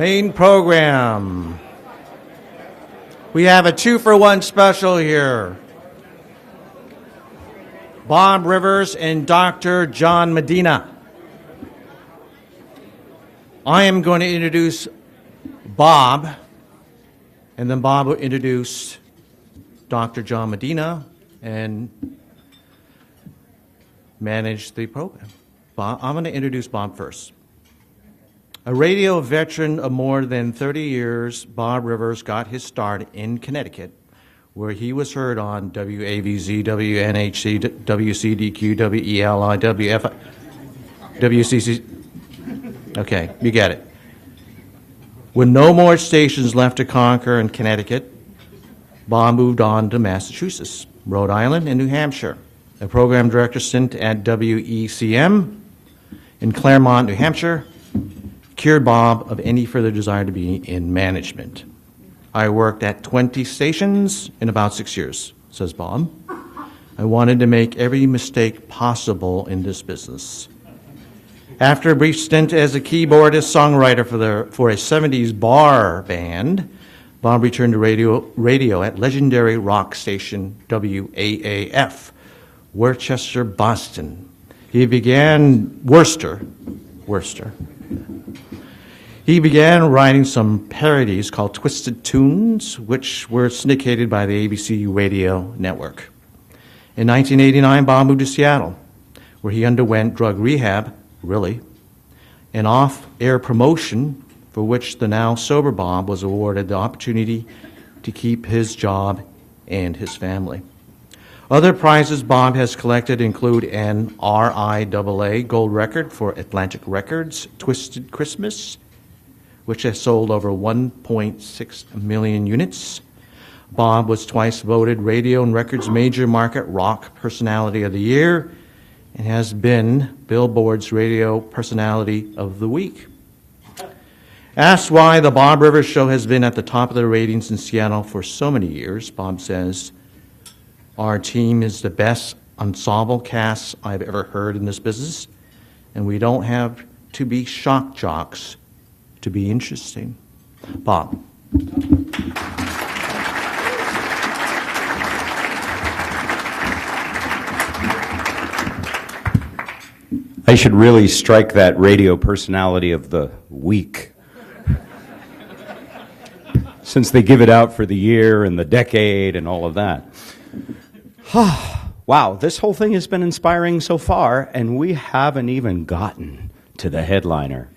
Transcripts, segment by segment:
Main program. We have a 2-for-1 special here. Bob Rivers and Dr. John Medina. I am going to introduce Bob, and then Bob will introduce Dr. John Medina and manage the program. Bob, I'm going to introduce Bob first. A radio veteran of more than 30 years, Bob Rivers got his start in Connecticut, where he was heard on WAVZ, WNHC, WCDQ, WELI, WFI, WCC. Okay, you get it. With no more stations left to conquer in Connecticut, Bob moved on to Massachusetts, Rhode Island, and New Hampshire. A program director stint at WECM in Claremont, New Hampshire, cured Bob of any further desire to be in management. I worked at 20 stations in about 6 years, says Bob. I wanted to make every mistake possible in this business. After a brief stint as a keyboardist songwriter for a 70s bar band, Bob returned to radio at legendary rock station WAAF, Worcester, Boston. He began Worcester. He began writing some parodies called Twisted Tunes, which were syndicated by the ABC radio network. In 1989, Bob moved to Seattle, where he underwent drug rehab, an off-air promotion for which the now sober Bob was awarded the opportunity to keep his job and his family. Other prizes Bob has collected include an RIAA gold record for Atlantic Records' Twisted Christmas, which has sold over 1.6 million units. Bob was twice voted Radio and Records Major Market Rock Personality of the Year and has been Billboard's Radio Personality of the Week. Asked why the Bob Rivers Show has been at the top of the ratings in Seattle for so many years, Bob says, "Our team is the best ensemble cast I've ever heard in this business, and we don't have to be shock jocks to be interesting." Bob. I should really strike that Radio Personality of the Week, since they give it out for the year and the decade and all of that. Wow, this whole thing has been inspiring so far, and we haven't even gotten to the headliner.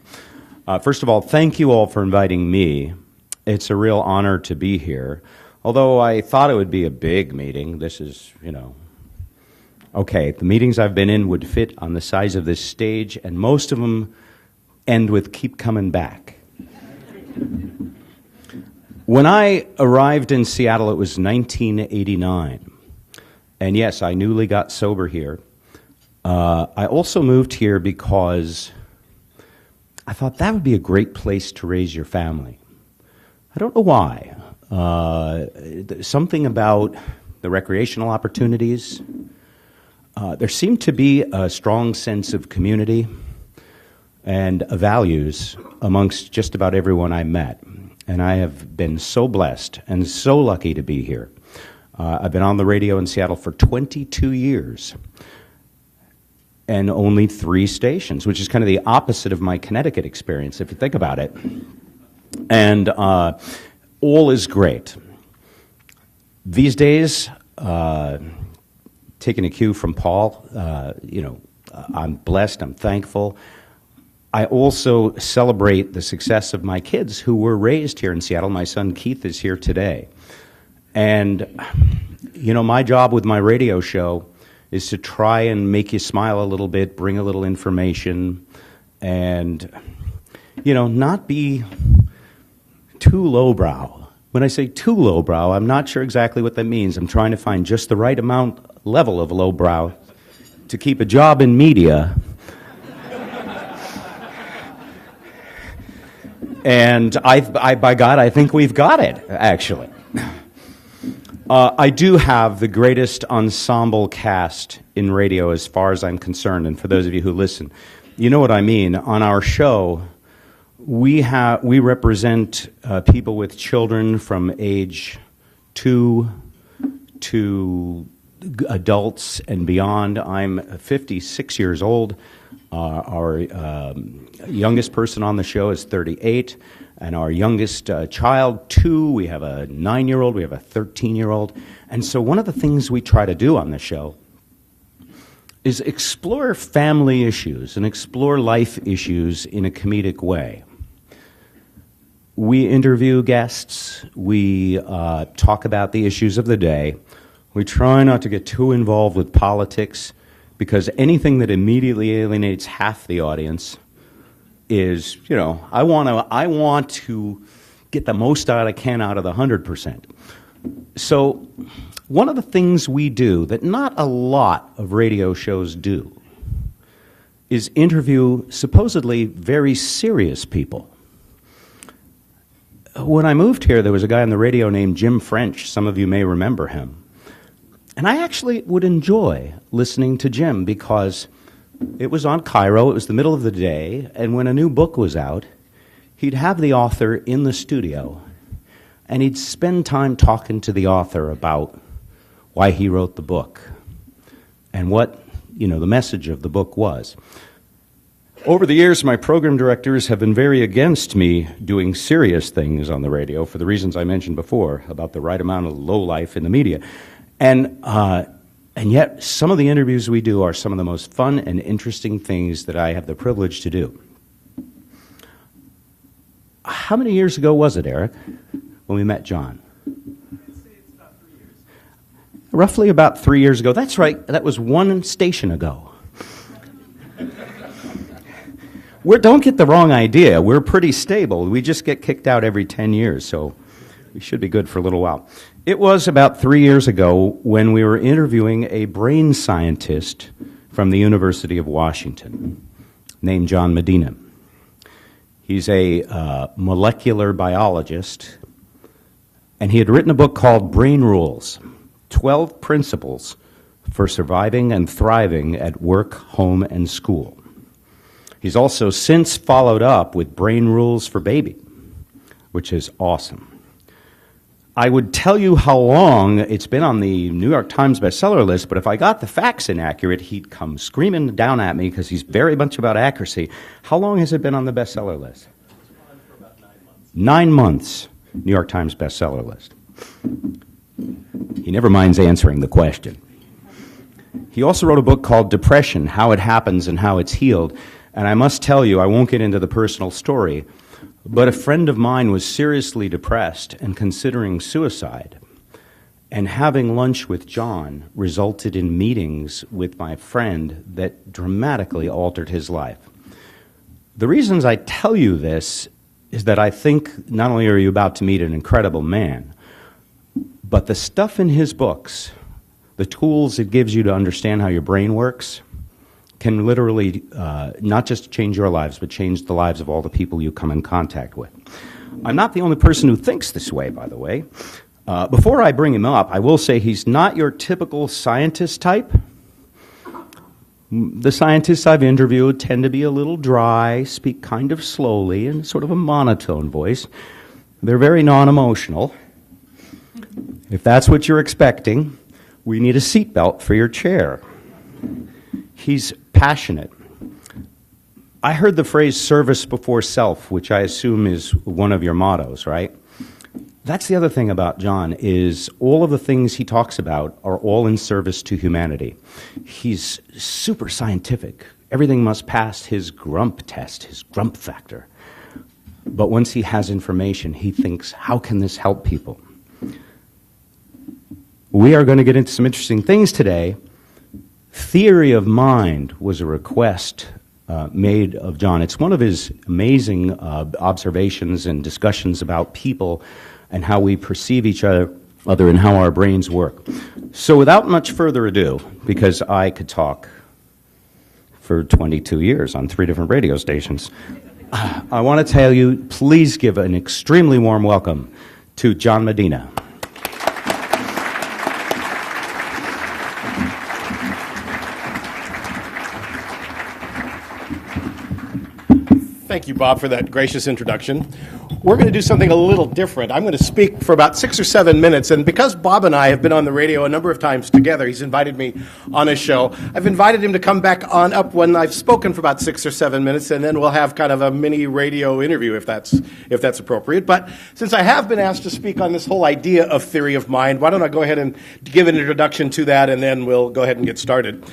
First of all, thank you all for inviting me. It's a real honor to be here. Although I thought it would be a big meeting, this is, okay, the meetings I've been in would fit on the size of this stage, and most of them end with "keep coming back." When I arrived in Seattle, it was 1989. And yes, I newly got sober here. I also moved here because I thought that would be a great place to raise your family. I don't know why. Something about the recreational opportunities. There seemed to be a strong sense of community and values amongst just about everyone I met. And I have been so blessed and so lucky to be here. I've been on the radio in Seattle for 22 years. And only 3 stations, which is kind of the opposite of my Connecticut experience, if you think about it. And all is great. These days, taking a cue from Paul, I'm blessed, I'm thankful. I also celebrate the success of my kids who were raised here in Seattle. My son Keith is here today. And, my job with my radio show is to try and make you smile a little bit, bring a little information, and, not be too lowbrow. When I say too lowbrow, I'm not sure exactly what that means. I'm trying to find just the right level of lowbrow to keep a job in media. And by God, I think we've got it, actually. I do have the greatest ensemble cast in radio as far as I'm concerned, and for those of you who listen, you know what I mean. On our show, We represent people with children from age 2 to adults and beyond. I'm 56 years old. Our youngest person on the show is 38, and our youngest child, 2. We have a 9-year-old, we have a 13-year-old. And so one of the things we try to do on the show is explore family issues and explore life issues in a comedic way. We interview guests, we talk about the issues of the day. We try not to get too involved with politics, because anything that immediately alienates half the audience is, I want to get the most I can out of the 100%. So one of the things we do that not a lot of radio shows do is interview supposedly very serious people. When I moved here, there was a guy on the radio named Jim French. Some of you may remember him. And I actually would enjoy listening to Jim because it was on Cairo, it was the middle of the day, and when a new book was out, he'd have the author in the studio, and he'd spend time talking to the author about why he wrote the book and what, the message of the book was. Over the years, my program directors have been very against me doing serious things on the radio for the reasons I mentioned before about the right amount of lowlife in the media. And yet, some of the interviews we do are some of the most fun and interesting things that I have the privilege to do. How many years ago was it, Eric, when we met John? I'd say it's about 3 years. Roughly about 3 years ago. That's right. That was one station ago. Don't get the wrong idea. We're pretty stable. We just get kicked out every 10 years, so we should be good for a little while. It was about 3 years ago when we were interviewing a brain scientist from the University of Washington named John Medina. He's a molecular biologist, and he had written a book called Brain Rules, 12 Principles for Surviving and Thriving at Work, Home, and School. He's also since followed up with Brain Rules for Baby, which is awesome. I would tell you how long it's been on the New York Times bestseller list, but if I got the facts inaccurate, he'd come screaming down at me because he's very much about accuracy. How long has it been on the bestseller list? It's on for about 9 months. 9 months, New York Times bestseller list. He never minds answering the question. He also wrote a book called Depression, How It Happens and How It's Healed. And I must tell you, I won't get into the personal story, but a friend of mine was seriously depressed and considering suicide. And having lunch with John resulted in meetings with my friend that dramatically altered his life. The reasons I tell you this is that I think not only are you about to meet an incredible man, but the stuff in his books, the tools it gives you to understand how your brain works, can literally not just change your lives, but change the lives of all the people you come in contact with. I'm not the only person who thinks this way, by the way. Before I bring him up, I will say he's not your typical scientist type. The scientists I've interviewed tend to be a little dry, speak kind of slowly, and sort of a monotone voice. They're very non-emotional. If that's what you're expecting, we need a seatbelt for your chair. He's passionate. I heard the phrase service before self, which I assume is one of your mottos, right? That's the other thing about John, is all of the things he talks about are all in service to humanity. He's super scientific. Everything must pass his grump test, his grump factor. But once he has information, he thinks, how can this help people? We are going to get into some interesting things today. Theory of mind was a request made of John. It's one of his amazing observations and discussions about people and how we perceive each other and how our brains work. So without much further ado, because I could talk for 22 years on 3 different radio stations, I want to tell you, please give an extremely warm welcome to John Medina. Thank you, Bob, for that gracious introduction. We're going to do something a little different. I'm going to speak for about 6 or 7 minutes, and because Bob and I have been on the radio a number of times together, he's invited me on his show. I've invited him to come back on up when I've spoken for about 6 or 7 minutes, and then we'll have kind of a mini radio interview if that's appropriate. But since I have been asked to speak on this whole idea of theory of mind, why don't I go ahead and give an introduction to that, and then we'll go ahead and get started.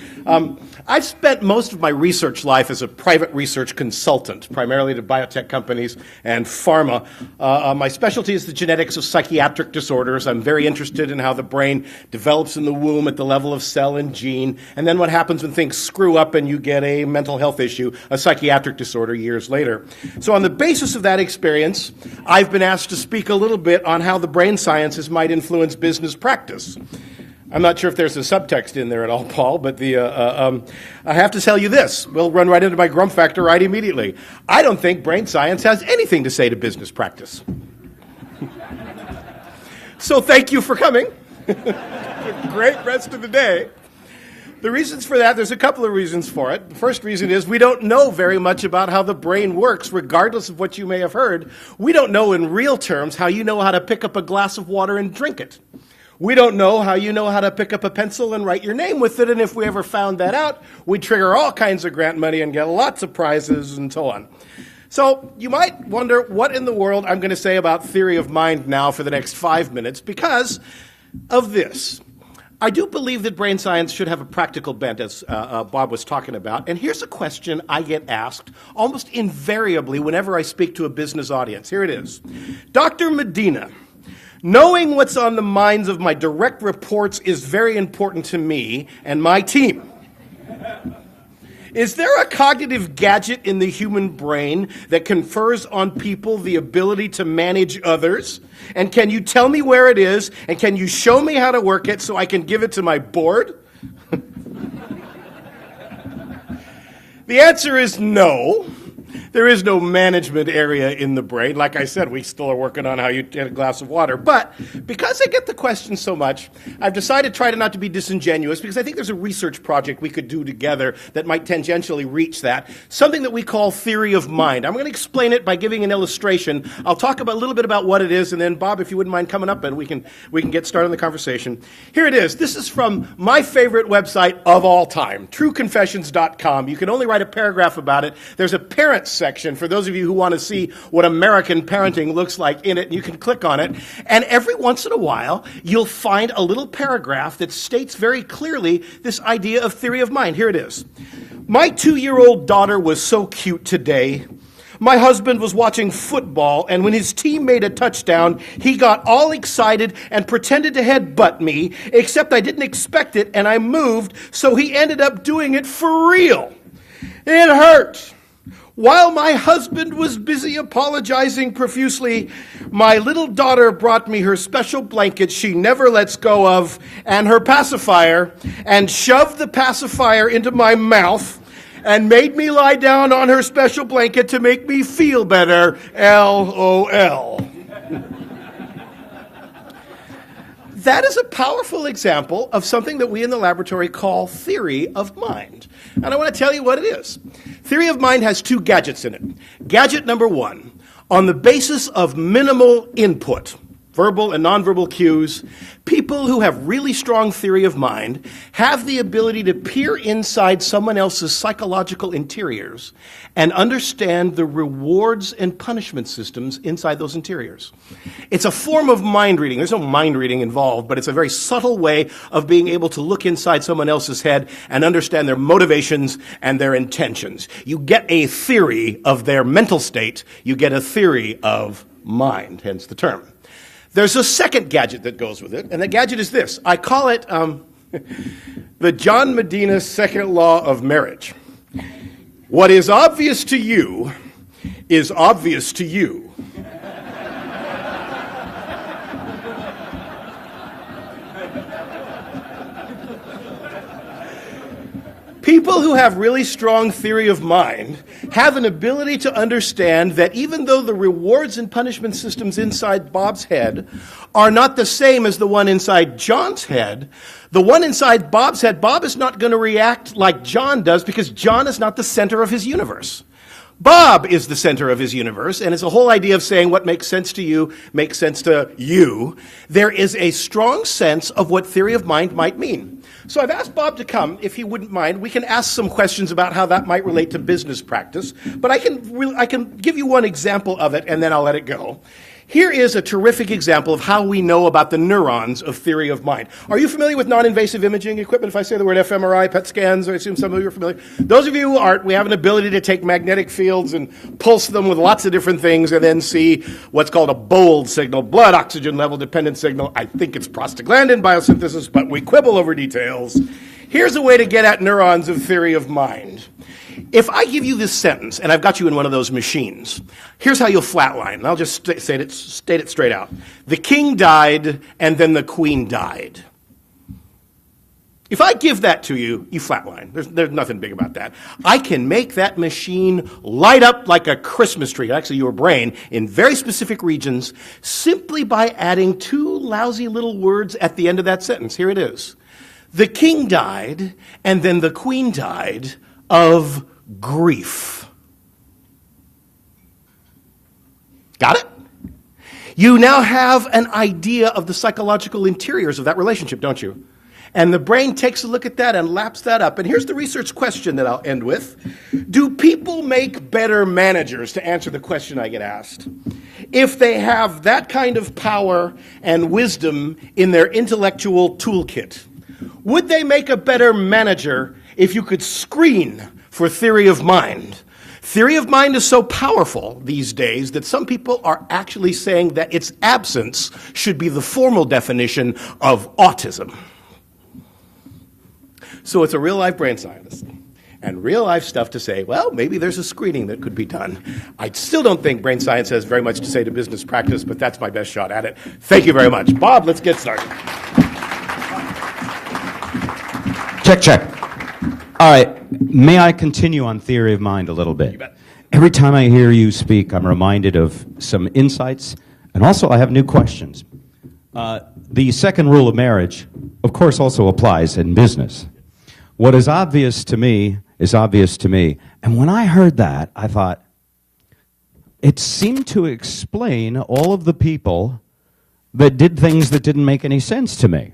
I've spent most of my research life as a private research consultant, primarily to biotech companies and pharma. My specialty is the genetics of psychiatric disorders. I'm very interested in how the brain develops in the womb at the level of cell and gene, and then what happens when things screw up and you get a mental health issue, a psychiatric disorder years later. So on the basis of that experience, I've been asked to speak a little bit on how the brain sciences might influence business practice. I'm not sure if there's a subtext in there at all, Paul, but I have to tell you this. We'll run right into my grump factor right immediately. I don't think brain science has anything to say to business practice. So thank you for coming. Great rest of the day. The reasons for that, there's a couple of reasons for it. The first reason is we don't know very much about how the brain works, regardless of what you may have heard. We don't know in real terms how you know how to pick up a glass of water and drink it. We don't know how you know how to pick up a pencil and write your name with it, and if we ever found that out, we'd trigger all kinds of grant money and get lots of prizes and so on. So you might wonder what in the world I'm going to say about theory of mind now for the next 5 minutes because of this. I do believe that brain science should have a practical bent, as Bob was talking about, and here's a question I get asked almost invariably whenever I speak to a business audience. Here it is. Dr. Medina, knowing what's on the minds of my direct reports is very important to me and my team. Is there a cognitive gadget in the human brain that confers on people the ability to manage others? And can you tell me where it is? And can you show me how to work it so I can give it to my board? The answer is no. There is no management area in the brain. Like I said, we still are working on how you get a glass of water. But because I get the question so much, I've decided to try to not to be disingenuous because I think there's a research project we could do together that might tangentially reach that, something that we call theory of mind. I'm going to explain it by giving an illustration. I'll talk about a little bit about what it is, and then, Bob, if you wouldn't mind coming up and we can get started on the conversation. Here it is. This is from my favorite website of all time, trueconfessions.com. You can only write a paragraph about it. There's a parents section for those of you who want to see what American parenting looks like in it, and you can click on it. And every once in a while, you'll find a little paragraph that states very clearly this idea of theory of mind. Here it is. My 2-year-old daughter was so cute today. My husband was watching football, and when his team made a touchdown, he got all excited and pretended to headbutt me, except I didn't expect it, and I moved, so he ended up doing it for real. It hurt. While my husband was busy apologizing profusely, my little daughter brought me her special blanket she never lets go of and her pacifier and shoved the pacifier into my mouth and made me lie down on her special blanket to make me feel better. LOL. That is a powerful example of something that we in the laboratory call theory of mind. And I want to tell you what it is. Theory of mind has 2 gadgets in it. Gadget number 1, on the basis of minimal input, verbal and nonverbal cues, people who have really strong theory of mind have the ability to peer inside someone else's psychological interiors and understand the rewards and punishment systems inside those interiors. It's a form of mind reading. There's no mind reading involved, but it's a very subtle way of being able to look inside someone else's head and understand their motivations and their intentions. You get a theory of their mental state. You get a theory of mind, hence the term. There's a second gadget that goes with it, and the gadget is this. I call it the John Medina second law of marriage. What is obvious to you is obvious to you. People who have really strong theory of mind have an ability to understand that even though the rewards and punishment systems inside Bob's head are not the same as the one inside John's head, the one inside Bob's head, Bob is not going to react like John does because John is not the center of his universe. Bob is the center of his universe, and it's a whole idea of saying what makes sense to you makes sense to you. There is a strong sense of what theory of mind might mean. So I've asked Bob to come, if he wouldn't mind. We can ask some questions about how that might relate to business practice, but I can give you one example of it, and then I'll let it go. Here is a terrific example of how we know about the neurons of theory of mind. Are you familiar with non-invasive imaging equipment? If I say the word fMRI, PET scans, I assume some of you are familiar. Those of you who aren't, we have an ability to take magnetic fields and pulse them with lots of different things and then see what's called a BOLD signal, blood oxygen level dependent signal. I think it's prostaglandin biosynthesis, but we quibble over details. Here's a way to get at neurons of theory of mind. If I give you this sentence, and I've got you in one of those machines, here's how you'll flatline. And I'll just state it straight out. The king died, and then the queen died. If I give that to you, you flatline. There's nothing big about that. I can make that machine light up like a Christmas tree, actually your brain, in very specific regions, simply by adding two lousy little words at the end of that sentence. Here it is. The king died, and then the queen died of grief. Got it? You now have an idea of the psychological interiors of that relationship, don't you? And the brain takes a look at that and laps that up. And here's the research question that I'll end with. Do people make better managers, to answer the question I get asked, if they have that kind of power and wisdom in their intellectual toolkit? Would they make a better manager if you could screen for theory of mind? Theory of mind is so powerful these days that some people are actually saying that its absence should be the formal definition of autism. So it's a real-life brain scientist and real-life stuff to say, well, maybe there's a screening that could be done. I still don't think brain science has very much to say to business practice, but that's my best shot at it. Thank you very much. Bob, let's get started. Check. All right. May I continue on theory of mind a little bit? You bet. Every time I hear you speak, I'm reminded of some insights, and also I have new questions. The second rule of marriage, of course, also applies in business. What is obvious to me is obvious to me. And when I heard that, I thought, it seemed to explain all of the people that did things that didn't make any sense to me.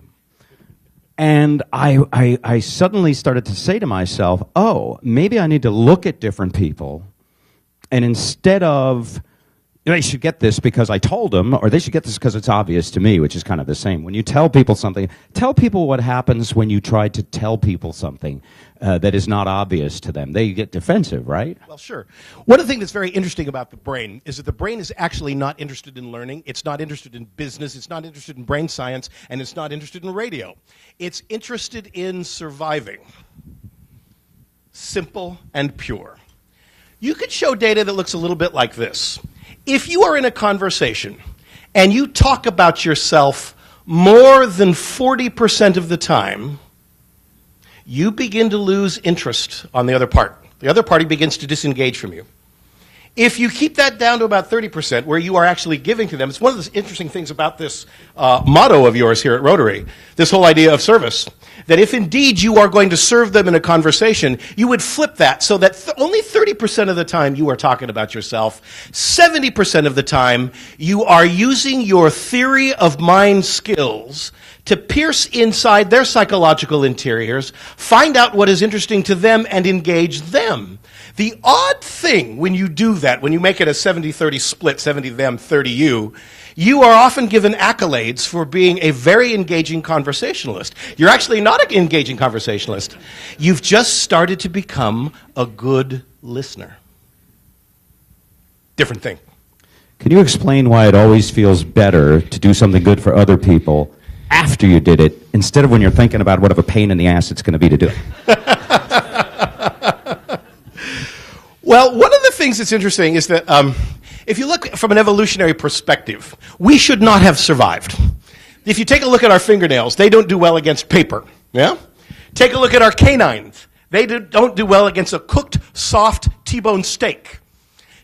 And I suddenly started to say to myself, oh, maybe I need to look at different people, and instead of, they should get this because I told them, or they should get this because it's obvious to me, which is kind of the same. When you tell people something, tell people what happens when you try to tell people something that is not obvious to them. They get defensive, right? Well, sure. One of the things that's very interesting about the brain is that the brain is actually not interested in learning. It's not interested in business. It's not interested in brain science. And it's not interested in radio. It's interested in surviving. Simple and pure. You could show data that looks a little bit like this. If you are in a conversation and you talk about yourself more than 40% of the time, you begin to lose interest on the other part. The other party begins to disengage from you. If you keep that down to about 30%, where you are actually giving to them, it's one of the interesting things about this motto of yours here at Rotary, this whole idea of service, that if indeed you are going to serve them in a conversation, you would flip that so that only 30% of the time you are talking about yourself, 70% of the time you are using your theory of mind skills to pierce inside their psychological interiors, find out what is interesting to them, and engage them. The odd thing when you do that, when you make it a 70-30 split, 70 them, 30 you, you are often given accolades for being a very engaging conversationalist. You're actually not an engaging conversationalist. You've just started to become a good listener. Different thing. Can you explain why it always feels better to do something good for other people after you did it, instead of when you're thinking about what of a pain in the ass it's going to be to do it? Well, one of the things that's interesting is that if you look from an evolutionary perspective, we should not have survived. If you take a look at our fingernails, they don't do well against paper. Yeah? Take a look at our canines. They don't do well against a cooked, soft T-bone steak.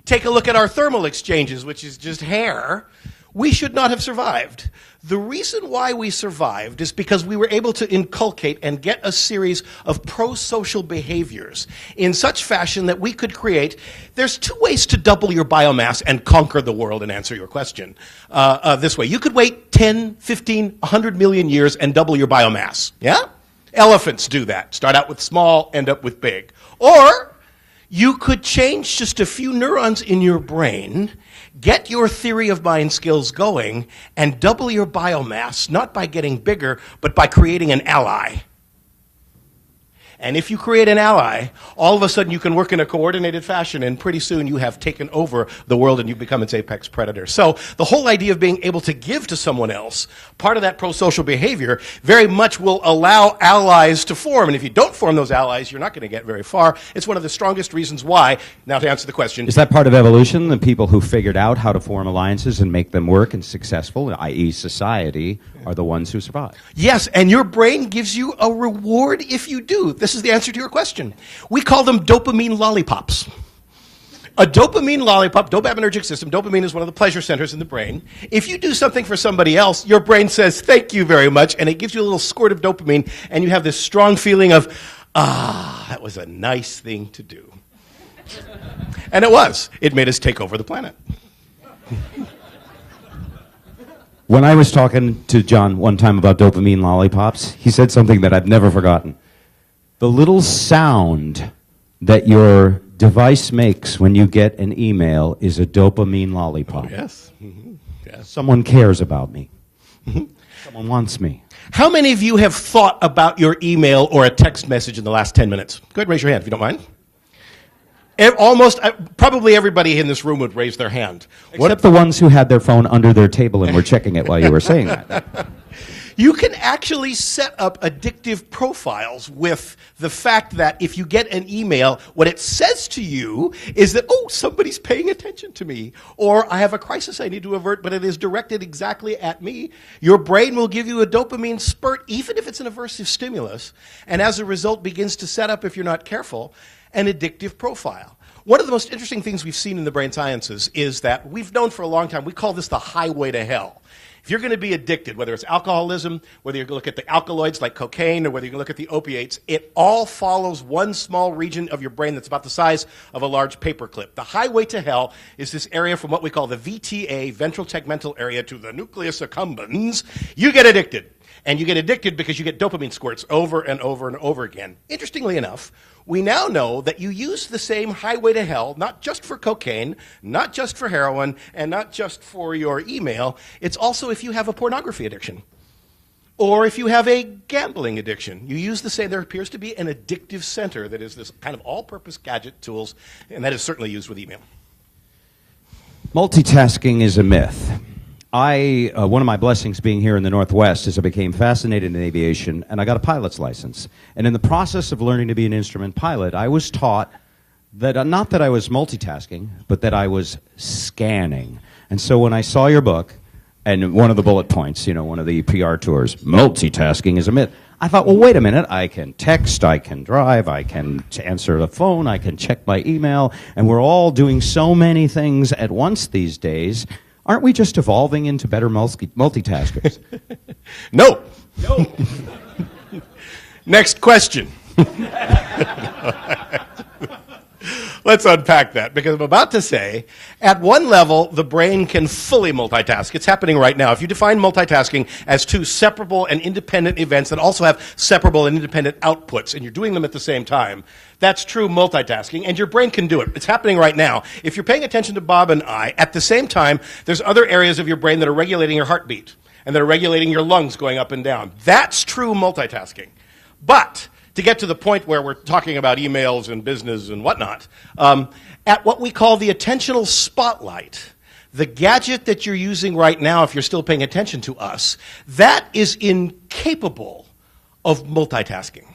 Take a look at our thermal exchanges, which is just hair. we should not have survived. The reason why we survived is because we were able to inculcate and get a series of pro-social behaviors in such fashion that we could create. There's two ways to double your biomass and conquer the world and answer your question this way. You could wait 10, 15, 100 million years and double your biomass. Yeah? Elephants do that. Start out with small, end up with big. Or you could change just a few neurons in your brain, get your theory of mind skills going, and double your biomass, not by getting bigger, but by creating an ally. And if you create an ally, all of a sudden you can work in a coordinated fashion, and pretty soon you have taken over the world and you become its apex predator. So the whole idea of being able to give to someone else, part of that pro-social behavior, very much will allow allies to form. And if you don't form those allies, you're not going to get very far. It's one of the strongest reasons why, now to answer the question. Is that part of evolution? The people who figured out how to form alliances and make them work and successful, i.e. society, are the ones who survive? Yes, and your brain gives you a reward if you do. This is the answer to your question. We call them dopamine lollipops. A dopamine lollipop, dopaminergic system, dopamine is one of the pleasure centers in the brain. If you do something for somebody else, your brain says, thank you very much, and it gives you a little squirt of dopamine, and you have this strong feeling of, that was a nice thing to do. And it was. It made us take over the planet. When I was talking to John one time about dopamine lollipops, he said something that I've never forgotten. The little sound that your device makes when you get an email is a dopamine lollipop. Oh, yes. Mm-hmm. Yes. Someone cares about me. Someone wants me. How many of you have thought about your email or a text message in the last 10 minutes? Go ahead and raise your hand if you don't mind. Probably everybody in this room would raise their hand. Except the ones who had their phone under their table and were checking it while you were saying that. You can actually set up addictive profiles with the fact that if you get an email, what it says to you is that, oh, somebody's paying attention to me, or I have a crisis I need to avert, but it is directed exactly at me. Your brain will give you a dopamine spurt, even if it's an aversive stimulus, and as a result begins to set up, if you're not careful, an addictive profile. One of the most interesting things we've seen in the brain sciences is that we've known for a long time, we call this the highway to hell. If you're going to be addicted, whether it's alcoholism, whether you look at the alkaloids like cocaine, or whether you look at the opiates, it all follows one small region of your brain that's about the size of a large paperclip. The highway to hell is this area from what we call the VTA, ventral tegmental area, to the nucleus accumbens. You get addicted. And you get addicted because you get dopamine squirts over and over and over again. Interestingly enough, we now know that you use the same highway to hell, not just for cocaine, not just for heroin, and not just for your email. It's also if you have a pornography addiction, or if you have a gambling addiction. You use the same. There appears to be an addictive center that is this kind of all-purpose gadget tools, and that is certainly used with email. Multitasking is a myth. One of my blessings being here in the Northwest is I became fascinated in aviation, and I got a pilot's license. And in the process of learning to be an instrument pilot, I was taught that, not that I was multitasking, but that I was scanning. And so when I saw your book, and one of the bullet points, one of the PR tours, multitasking is a myth, I thought, well, wait a minute, I can text, I can drive, I can answer the phone, I can check my email, and we're all doing so many things at once these days. Aren't we just evolving into better multitaskers? No. Next question. Let's unpack that, because I'm about to say, at one level, the brain can fully multitask. It's happening right now. If you define multitasking as two separable and independent events that also have separable and independent outputs, and you're doing them at the same time, that's true multitasking, and your brain can do it. It's happening right now. If you're paying attention to Bob and I, at the same time, there's other areas of your brain that are regulating your heartbeat, and that are regulating your lungs going up and down. That's true multitasking. But to get to the point where we're talking about emails and business and whatnot, at what we call the attentional spotlight, the gadget that you're using right now, if you're still paying attention to us, that is incapable of multitasking.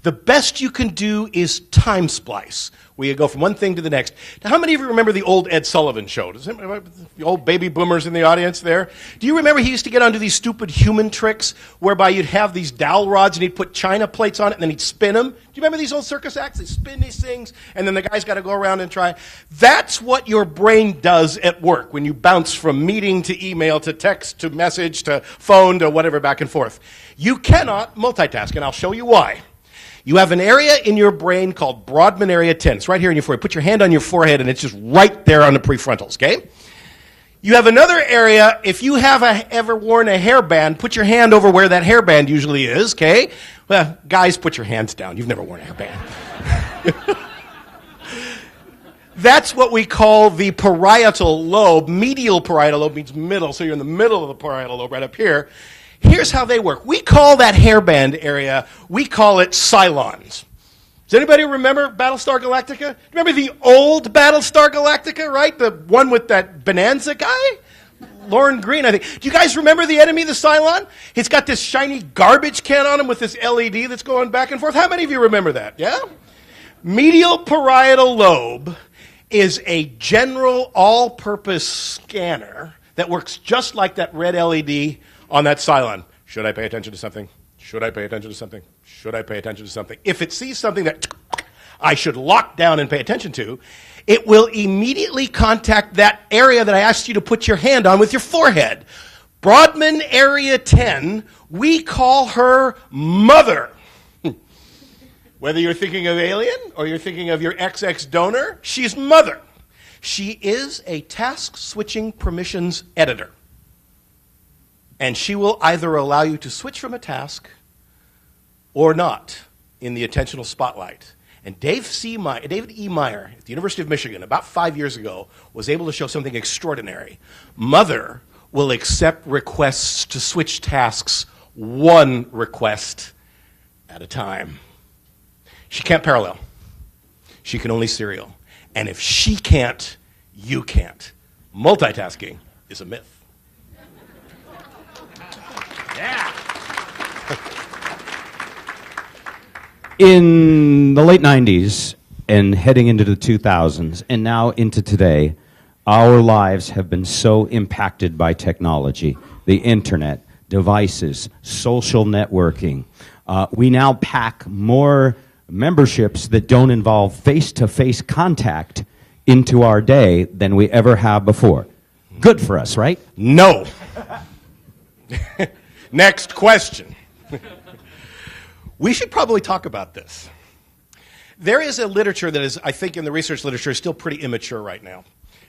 The best you can do is time splice, where you go from one thing to the next. Now, how many of you remember the old Ed Sullivan show? The old baby boomers in the audience there? Do you remember he used to get onto these stupid human tricks whereby you'd have these dowel rods and he'd put china plates on it and then he'd spin them? Do you remember these old circus acts? They spin these things and then the guy's got to go around and try. That's what your brain does at work when you bounce from meeting to email to text to message to phone to whatever back and forth. You cannot multitask, and I'll show you why. You have an area in your brain called Brodmann Area 10. It's right here in your forehead. Put your hand on your forehead, and it's just right there on the prefrontals, okay? You have another area, if you have ever worn a hairband, put your hand over where that hairband usually is, okay? Well, guys, put your hands down. You've never worn a hairband. That's what we call the parietal lobe. Medial parietal lobe means middle, so you're in the middle of the parietal lobe right up here. Here's how they work. We call that hairband area, we call it Cylons. Does anybody remember Battlestar Galactica? Remember the old Battlestar Galactica, right? The one with that Bonanza guy? Lorne Greene, I think. Do you guys remember the enemy, the Cylon? It's got this shiny garbage can on him with this LED that's going back and forth. How many of you remember that? Yeah? Medial parietal lobe is a general all-purpose scanner that works just like that red LED on that Cylon. Should I pay attention to something? Should I pay attention to something? Should I pay attention to something? If it sees something that I should lock down and pay attention to, it will immediately contact that area that I asked you to put your hand on with your forehead. Brodmann Area 10, we call her Mother. Whether you're thinking of Alien or you're thinking of your XX donor, she's Mother. She is a task-switching permissions editor. And she will either allow you to switch from a task or not in the attentional spotlight. And David E. Meyer at the University of Michigan, about 5 years ago, was able to show something extraordinary. Mother will accept requests to switch tasks one request at a time. She can't parallel. She can only serial. And if she can't, you can't. Multitasking is a myth. Yeah. In the late 90s and heading into the 2000s and now into today, our lives have been so impacted by technology, the internet, devices, social networking. We now pack more memberships that don't involve face-to-face contact into our day than we ever have before. Good for us, right? No. Next question. We should probably talk about this. There is a literature that is, I think in the research literature, is still pretty immature right now.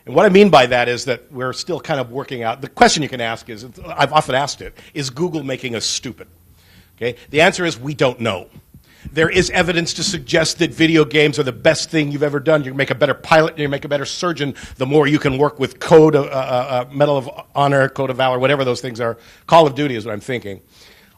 And what I mean by that is that we're still kind of working out. The question you can ask is, I've often asked it, is Google making us stupid? Okay? The answer is we don't know. There is evidence to suggest that video games are the best thing you've ever done. You can make a better pilot, you make a better surgeon, the more you can work with Code, Medal of Honor, Code of Valor, whatever those things are. Call of Duty is what I'm thinking.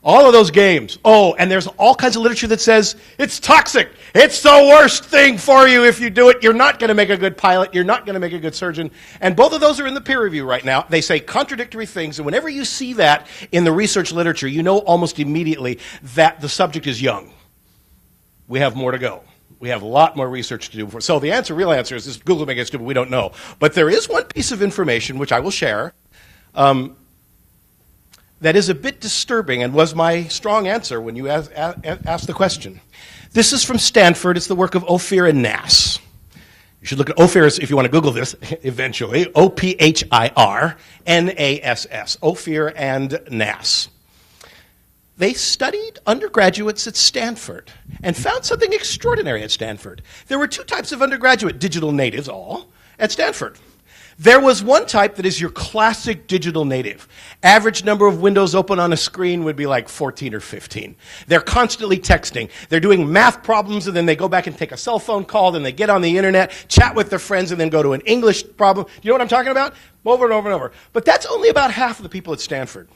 All of those games. Oh, and there's all kinds of literature that says it's toxic. It's the worst thing for you if you do it. You're not going to make a good pilot. You're not going to make a good surgeon. And both of those are in the peer review right now. They say contradictory things. And whenever you see that in the research literature, you know almost immediately that the subject is young. We have more to go. We have a lot more research to do before. So the answer, real answer is Google making us stupid? We don't know. But there is one piece of information, which I will share, that is a bit disturbing and was my strong answer when you asked the question. This is from Stanford. It's the work of Ophir and Nass. You should look at Ophir if you want to Google this eventually. O-P-H-I-R-N-A-S-S. Ophir and Nass. They studied undergraduates at Stanford and found something extraordinary at Stanford. There were two types of undergraduate digital natives, all, at Stanford. There was one type that is your classic digital native. Average number of windows open on a screen would be like 14 or 15. They're constantly texting. They're doing math problems, and then they go back and take a cell phone call, then they get on the internet, chat with their friends, and then go to an English problem. Do you know what I'm talking about? Over and over and over. But that's only about half of the people at Stanford.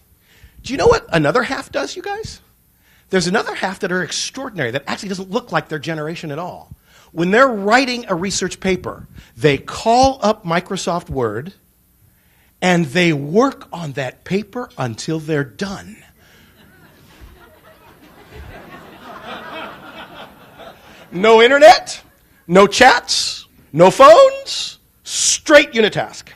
Do you know what another half does, you guys? There's another half that are extraordinary, that actually doesn't look like their generation at all. When they're writing a research paper, they call up Microsoft Word, and they work on that paper until they're done. No internet, no chats, no phones, straight unitask.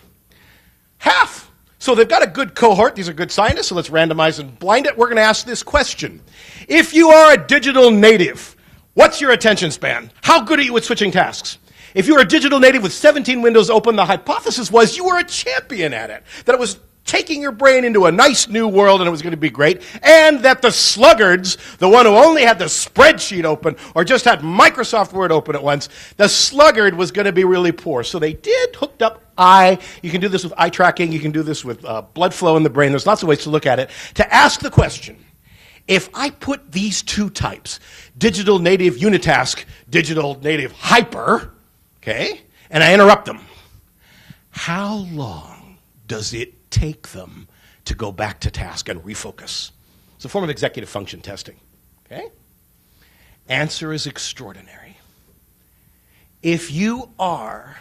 Half. So they've got a good cohort. These are good scientists, so let's randomize and blind it. We're going to ask this question. If you are a digital native, what's your attention span? How good are you at switching tasks? If you were a digital native with 17 windows open, the hypothesis was you were a champion at it, that it was taking your brain into a nice new world and it was going to be great, and that the sluggards, the one who only had the spreadsheet open or just had Microsoft Word open at once, the sluggard was going to be really poor. So they did hooked up eye. You can do this with eye tracking. You can do this with blood flow in the brain. There's lots of ways to look at it. To ask the question, if I put these two types, digital native unitask, digital native hyper, okay, and I interrupt them, how long does it take them to go back to task and refocus? It's a form of executive function testing, okay? Answer is extraordinary. If you are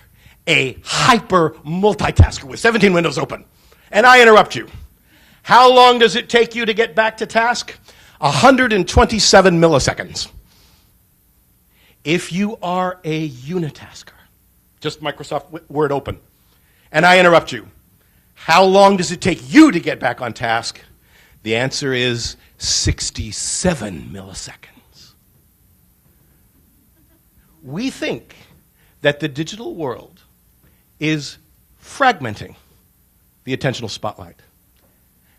a hyper multitasker with 17 windows open, and I interrupt you, how long does it take you to get back to task? 127 milliseconds. If you are a unitasker, just Microsoft Word open, and I interrupt you, how long does it take you to get back on task? The answer is 67 milliseconds. We think that the digital world is fragmenting the attentional spotlight,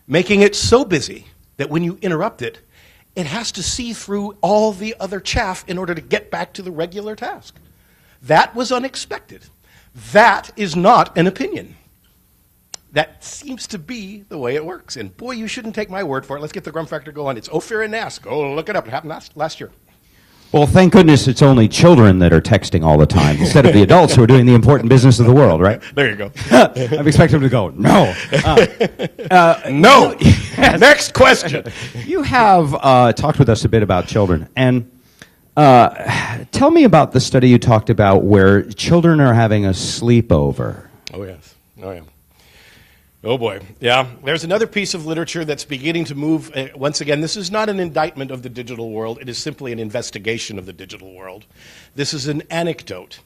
making it so busy that when you interrupt it, it has to see through all the other chaff in order to get back to the regular task. That was unexpected. That is not an opinion. That seems to be the way it works. And boy, you shouldn't take my word for it. Let's get the Grum Factor going. It's Ophir and Nass. Go look it up. It happened last year. Well, thank goodness it's only children that are texting all the time instead of the adults who are doing the important business of the world, right? There you go. I'm expecting them to go, no. No. Next question. You have talked with us a bit about children. And tell me about the study you talked about where children are having a sleepover. Oh, yes. Oh, yeah. Oh, boy. Yeah. There's another piece of literature that's beginning to move. Once again, this is not an indictment of the digital world. It is simply an investigation of the digital world. This is an anecdote.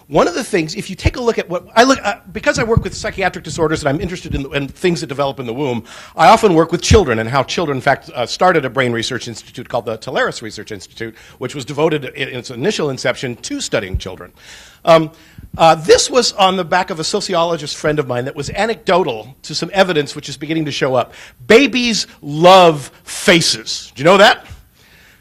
One of the things, if you take a look at what I look, because I work with psychiatric disorders and I'm interested in things that develop in the womb, I often work with children and how children, in fact, started a brain research institute called the Teleris Research Institute, which was devoted in its initial inception to studying children. This was on the back of a sociologist friend of mine that was anecdotal to some evidence which is beginning to show up. Babies love faces. Do you know that?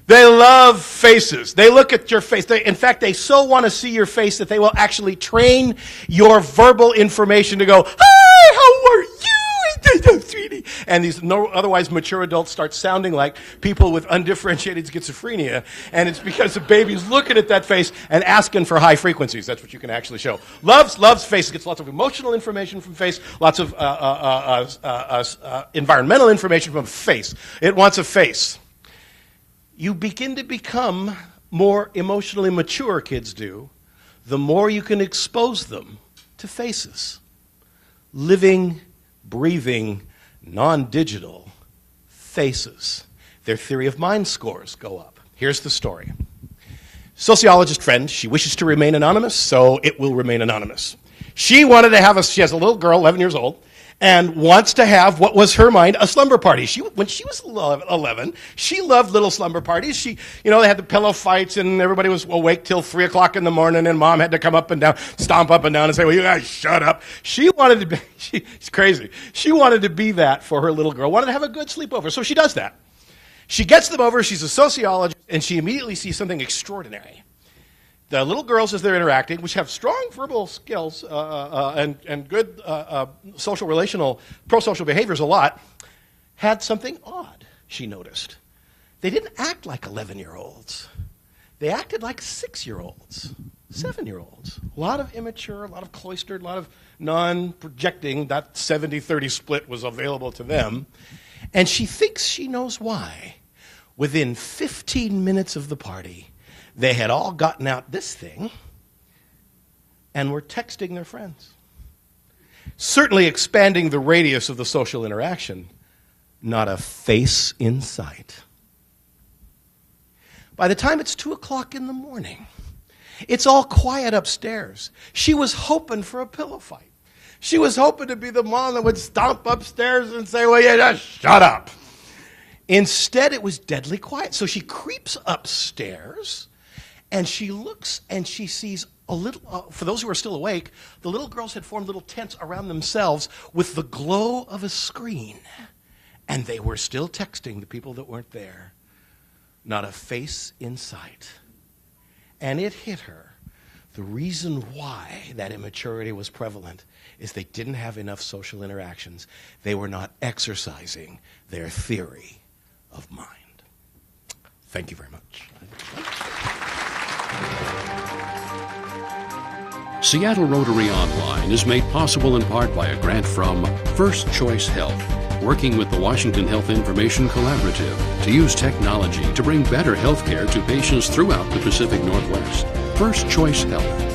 They love faces. They look at your face. In fact, they so want to see your face that they will actually train your verbal information to go, "Hi, how are you, sweetie?" And these otherwise mature adults start sounding like people with undifferentiated schizophrenia, and it's because the baby's looking at that face and asking for high frequencies. That's what you can actually show. Loves face. Gets lots of emotional information from face, lots of environmental information from face. It wants a face. You begin to become more emotionally mature, kids do, the more you can expose them to faces. Living, breathing, non-digital faces. Their theory of mind scores go up. Here's the story. Sociologist friend, she wishes to remain anonymous, so it will remain anonymous. She wanted to have she has a little girl, 11 years old, and wants to have what was her mind a slumber party. When she was 11, she loved little slumber parties. They had the pillow fights, and everybody was awake till 3 o'clock in the morning, and mom had to come up and down, stomp up and down, and say, "Well, you guys shut up." She wanted to be. She's crazy. She wanted to be that for her little girl. Wanted to have a good sleepover, so she does that. She gets them over. She's a sociologist, and she immediately sees something extraordinary. The little girls, as they're interacting, which have strong verbal skills and good social relational, pro-social behaviors a lot, had something odd, she noticed. They didn't act like 11-year-olds. They acted like 6-year-olds, 7-year-olds. A lot of immature, a lot of cloistered, a lot of non-projecting. That 70-30 split was available to them. And she thinks she knows why. Within 15 minutes of the party, they had all gotten out this thing and were texting their friends. Certainly expanding the radius of the social interaction, not a face in sight. By the time it's 2 o'clock in the morning, it's all quiet upstairs. She was hoping for a pillow fight. She was hoping to be the mom that would stomp upstairs and say, well, yeah, just shut up. Instead, it was deadly quiet. So she creeps upstairs, and she looks, and she sees a little, for those who are still awake, the little girls had formed little tents around themselves with the glow of a screen. And they were still texting the people that weren't there. Not a face in sight. And it hit her. The reason why that immaturity was prevalent is they didn't have enough social interactions. They were not exercising their theory of mind. Thank you very much. Seattle Rotary Online is made possible in part by a grant from First Choice Health, working with the Washington Health Information Collaborative to use technology to bring better health care to patients throughout the Pacific Northwest. First Choice Health.